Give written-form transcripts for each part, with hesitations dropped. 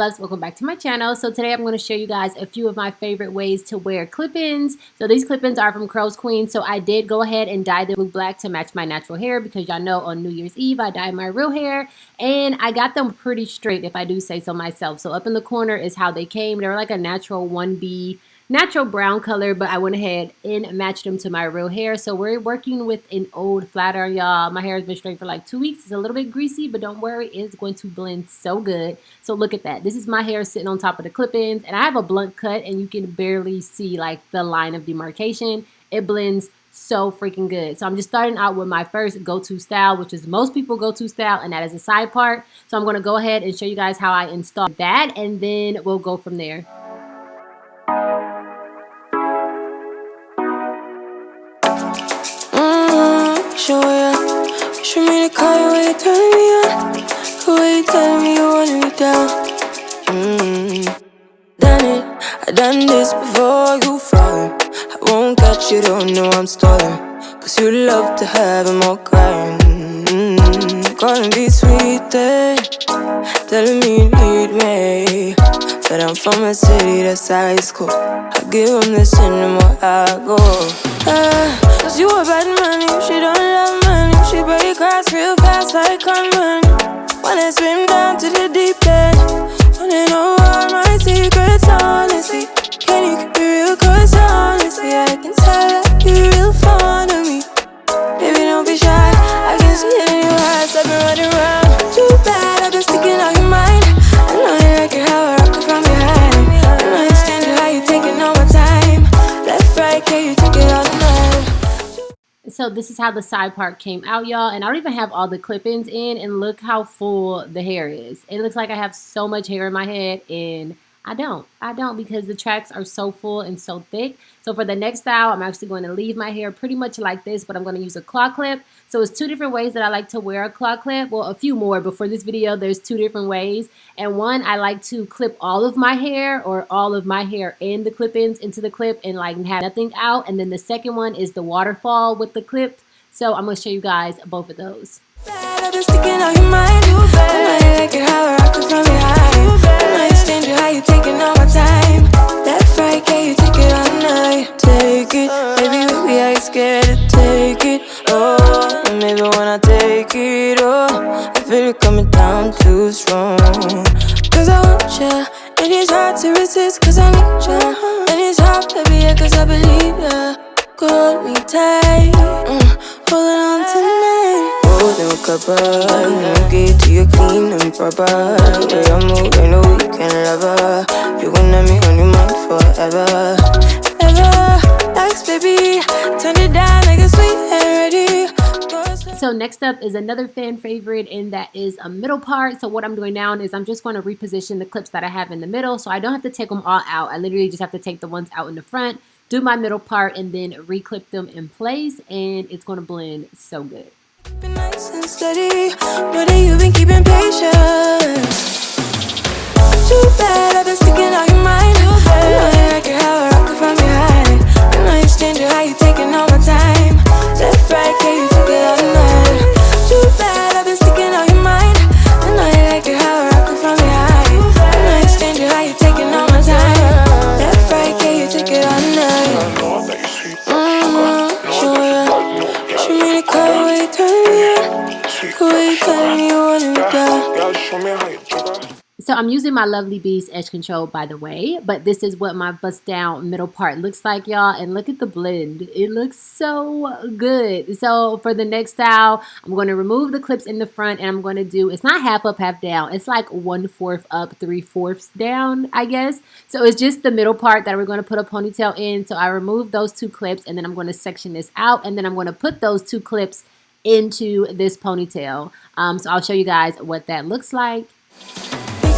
loves, welcome back to my channel. So today I'm going to show you guys a few of my favorite ways to wear clip-ins. So these clip-ins are from Curlsqueen. So I did go ahead and dye them blue black to match my natural hair because y'all know on New Year's Eve I dyed my real hair and I got them pretty straight if I do say so myself. So up in the corner is how they came. They were like a natural 1B natural brown color, but I went ahead and matched them to my real hair. So we're working with an old flat iron, y'all. My hair has been straight for like 2 weeks. It's a little bit greasy, but don't worry, it's going to blend so good. So look at that. This is my hair sitting on top of the clip-ins, and I have a blunt cut, and you can barely see like the line of demarcation. It blends so freaking good. So I'm just starting out with my first go-to style, which is most people go-to style, and that is a side part. So I'm going to go ahead and show you guys how I install that, and then we'll go from there. Show ya, you should me to call you when you turn me on. The way you tell me you want me down. Done it, I done this before you falling. I won't catch you, don't know I'm stalling. Cause you love to have them all crying. Calling me sweet, telling me you need me. But I'm from a city that's high school. I give them this and the more I go. Cause you a bad man, she don't love money. She break grass real fast like conman. Wanna swim down to the deep end. Wanna know all my secrets, honestly. Can you keep it real? Cause honestly, I can tell that you're real fond of me. Baby, don't be shy, I can see it in your eyes. I've been running around. Too bad, I've been sticking out your mind. I know you like it how I rock it from behind. I know you stand it how you taking all my time. Left, right, can you take it all night? So this is how the side part came out, y'all, and I don't even have all the clip-ins in, and look how full the hair is. It looks like I have so much hair in my head, and I don't because the tracks are so full and so thick. So for the next style, I'm actually going to leave my hair pretty much like this, but I'm going to use a claw clip. So it's two different ways that I like to wear a claw clip. Well, a few more, but for this video, there's two different ways. And one, I like to clip all of my hair or all of my hair in the clip-ins into the clip and like have nothing out. And then the second one is the waterfall with the clip. So I'm going to show you guys both of those. Scared to take it, oh. And maybe when I take it, oh, I feel it coming down too strong. Cause I want ya, and it's hard to resist cause I need ya. And it's hard, baby, yeah, cause I believe ya. Hold me tight, holding on tonight. Holding a couple, get to you clean and proper. Yeah, I'm moving the weekend lover. You gon' have me on your mind forever. Baby, turn it down like a sweet and ready. So next up is another fan favorite, and that is a middle part. So what I'm doing now is I'm just going to reposition the clips that I have in the middle, so I don't have to take them all out. I literally just have to take the ones out in the front, do my middle part, and then reclip them in place, and it's going to blend so good. Keeping nice and steady, know that you've been keeping patience. Too bad I've been sticking out your mind. I know you like it how I rock it from behind. I know you stand it how you taking all my time. Left, right, can you take it all night? Too bad I've been sticking out your mind. I know you like it how I rock it from behind. I know you stand it how you taking all my time. Left, right, can you take it all night? Show ya, show me the car when you turn me on. The way you tell me you want me down. So I'm using my Lovely Beast Edge Control, by the way, but this is what my bust down middle part looks like, y'all, and look at the blend. It looks so good. So for the next style, I'm going to remove the clips in the front, and I'm going to do, it's not half up, half down. It's like 1/4 up, 3/4 down, I guess. So it's just the middle part that we're going to put a ponytail in. So I removed those two clips, and then I'm going to section this out, and then I'm going to put those two clips into this ponytail. So I'll show you guys what that looks like.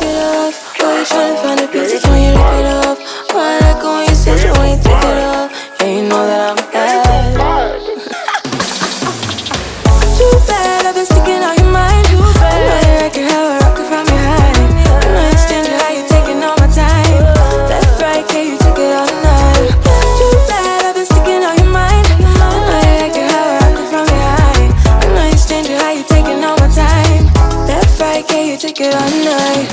Off. Why you tryna find the pieces when you rip it off? Why I like it when you switch it when you take it off? Yeah, you know that I'm bad. Too bad I've been sticking out your mind. I know you like it how I rock it from behind. I know you stand it how you taking all my time. Left, right, can you take it all night? Too bad I've been sticking out your mind. I know you like it how I rock it from behind. I know you stand it how you taking all my time. Left, right, can you take it all night?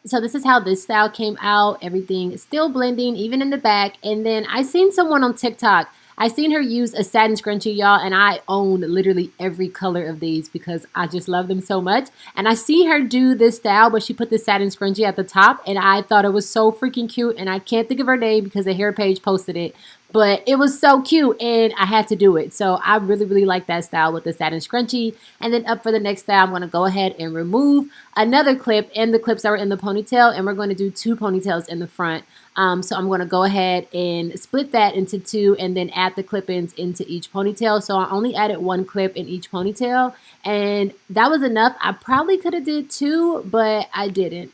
So this is how this style came out. Everything is still blending, even in the back. And then I seen someone on TikTok. I seen her use a satin scrunchie, y'all, and I own literally every color of these because I just love them so much. And I see her do this style, but she put the satin scrunchie at the top, and I thought it was so freaking cute. And I can't think of her name because the hair page posted it. But it was so cute, and I had to do it. So I really, really like that style with the satin scrunchie. And then up for the next style, I'm going to go ahead and remove another clip and the clips that were in the ponytail. And we're going to do 2 ponytails in the front. So I'm going to go ahead and split that into 2 and then add the clip-ins into each ponytail. So I only added 1 clip in each ponytail. And that was enough. I probably could have did 2, but I didn't.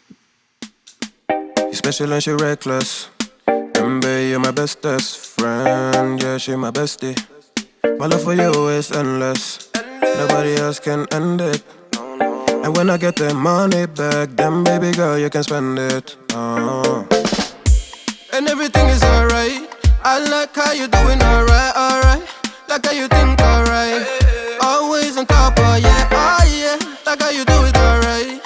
You're special and she reckless. Baby, you're my bestest friend, yeah, she my bestie. My love for you is endless. Nobody else can end it. And when I get the money back, then baby girl, you can spend it. And everything is alright. I like how you doing alright, alright. Like how you think alright. Always on top, oh yeah, oh yeah. Like how you do it alright.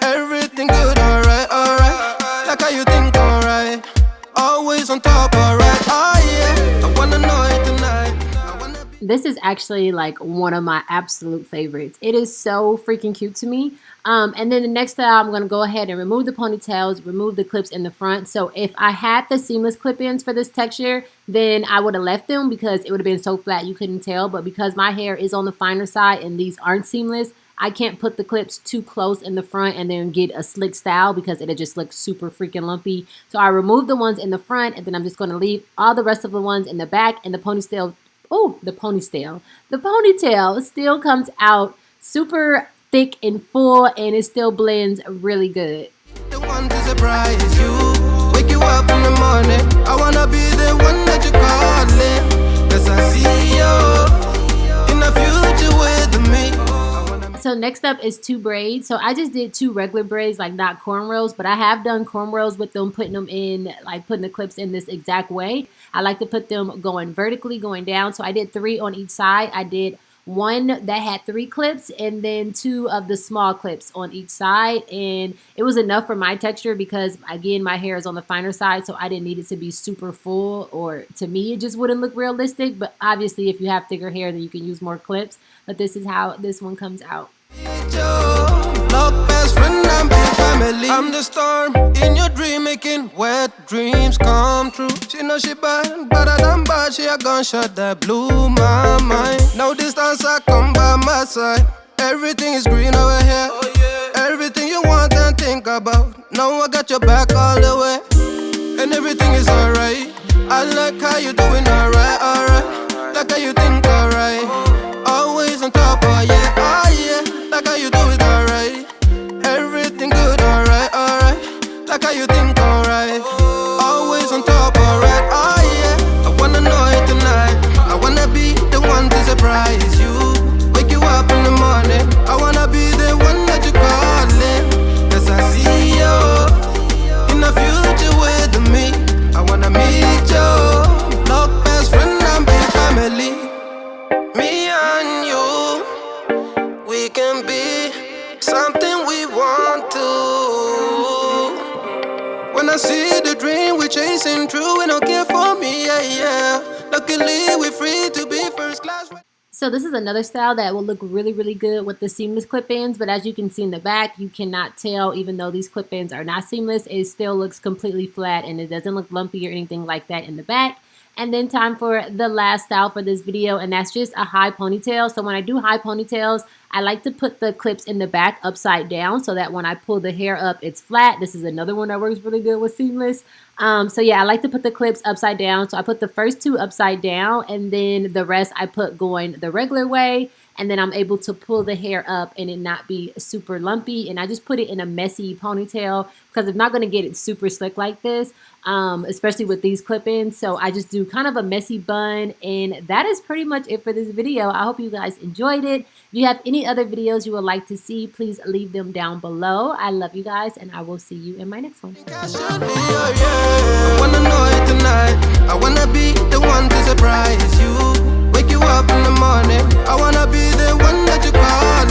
Everything good, alright, alright. Like how you think alright. Always on top, alright, oh yeah. I wanna know it tonight. This is actually like one of my absolute favorites. It is so freaking cute to me. And then the next style, I'm going to go ahead and remove the ponytails, remove the clips in the front. So if I had the seamless clip-ins for this texture, then I would have left them because it would have been so flat you couldn't tell. But because my hair is on the finer side and these aren't seamless, I can't put the clips too close in the front and then get a slick style because it'll just look super freaking lumpy. So I removed the ones in the front, and then I'm just going to leave all the rest of the ones in the back. And the ponytail, the ponytail still comes out super thick and full, and it still blends really good. The one to surprise you, wake you up in the morning. I wanna be the one that you calling, 'cause I see you in the future with me. So next up is 2 braids. So I just did 2 regular braids, like not cornrows, but I have done cornrows with them, putting them in, like putting the clips in this exact way. I like to put them going vertically, going down. So I did 3 on each side. I did 1 that had 3 clips and then 2 of the small clips on each side. And it was enough for my texture because, again, my hair is on the finer side, so I didn't need it to be super full, or to me, it just wouldn't look realistic. But obviously, if you have thicker hair, then you can use more clips. But this is how this one comes out. I'm the storm in your dream, making wet dreams come true. She know she bad, better than bad. She a gunshot that blew my mind. No distance, I come by my side. Everything is green over here. Everything you want and think about. No, I got your back all the way. And everything is alright. I like how you doing alright, alright. Like how you think alright. Always on top, oh yeah, oh yeah. Like how you do it alright. Everything good, alright, alright. Like how you think alright. Always on top, alright, oh yeah. I wanna know it tonight. I wanna be the one to surprise you. Wake you up in the morning. I wanna be the one that you calling, 'cause I see you in the future with me. I wanna meet you, love best friend and be family. Me and you, we can be something we want to. When I see the dream we're chasing true, we don't care for me, yeah, yeah. Luckily we're free to be first class. So this is another style that will look really, really good with the seamless clip-ins, but as you can see in the back, you cannot tell, even though these clip-ins are not seamless, it still looks completely flat and it doesn't look lumpy or anything like that in the back. And then time for the last style for this video, and that's just a high ponytail. So when I do high ponytails, I like to put the clips in the back upside down so that when I pull the hair up, it's flat. This is another one that works really good with seamless. So yeah, I like to put the clips upside down. So I put the first 2 upside down, and then the rest I put going the regular way. And then I'm able to pull the hair up and it not be super lumpy. And I just put it in a messy ponytail because I'm not going to get it super slick like this, especially with these clip-ins. So I just do kind of a messy bun. And that is pretty much it for this video. I hope you guys enjoyed it. If you have any other videos you would like to see, please leave them down below. I love you guys, and I will see you in my next one. I wanna know it tonight. I wanna be the one to surprise you. Wake you up in the morning. I wanna be the one that you call.